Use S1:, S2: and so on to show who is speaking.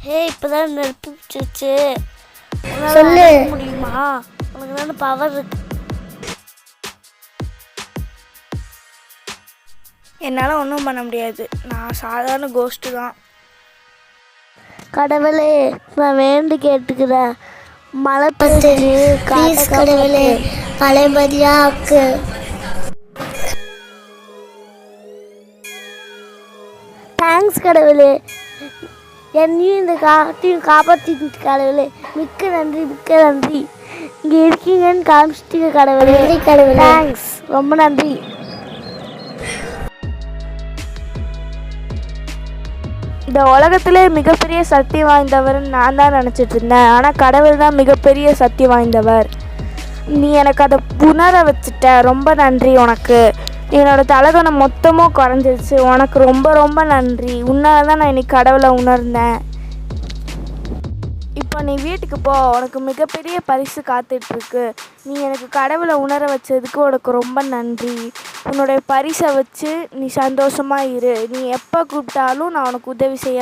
S1: இப்போதான் நெருப்பு பிடிச்சிச்சு.
S2: சொல்லு.
S1: முடியுமா? உனக்கு நல்ல பவர் இருக்கு.
S3: என்னால் ஒன்றும் பண்ண முடியாது. நான் சாதாரண கோஸ்ட்டு தான்.
S1: கடவுளே, நான் வேண்டி கேட்டுக்கிறேன். மழை
S2: ப்ளீஸ்
S1: பெய்யுது,
S2: கடவுளே, பழையபடியா ஆக்கு.
S1: தேங்க்ஸ் கடவுளே. என்னையும் இந்த காட்டையும் காப்பாற்றிட்டு கடவுளே. மிக்க நன்றி, மிக்க நன்றி. இங்கே இருக்கீங்கன்னு காமிச்சிட்டீங்க கடவுளே.
S2: நன்றி கடவுளே.
S1: தேங்க்ஸ், ரொம்ப நன்றி.
S3: இந்த உலகத்திலே மிகப்பெரிய சக்தி வாய்ந்தவர்னு நான் தான் நினச்சிட்டு இருந்தேன். ஆனால் கடவுள் தான் மிகப்பெரிய சக்தி வாய்ந்தவர். நீ எனக்கு அதை உணர வச்சுட்ட. ரொம்ப நன்றி உனக்கு. என்னோடய தலைகணம் மொத்தமும் குறைஞ்சிருச்சு. உனக்கு ரொம்ப ரொம்ப நன்றி. உன்னால் தான் நான் இன்னைக்கு கடவுளை உணர்ந்தேன். இப்போ நீ வீட்டுக்கு போ. உனக்கு மிகப்பெரிய பரிசு காத்துட்ருக்கு. நீ எனக்கு கடவுளை உணர வச்சதுக்கு உனக்கு ரொம்ப நன்றி. உன்னுடைய பரிசை வச்சு நீ சந்தோஷமாக இரு. நீ எப்போ கூப்பிட்டாலும் நான் உனக்கு உதவி செய்ய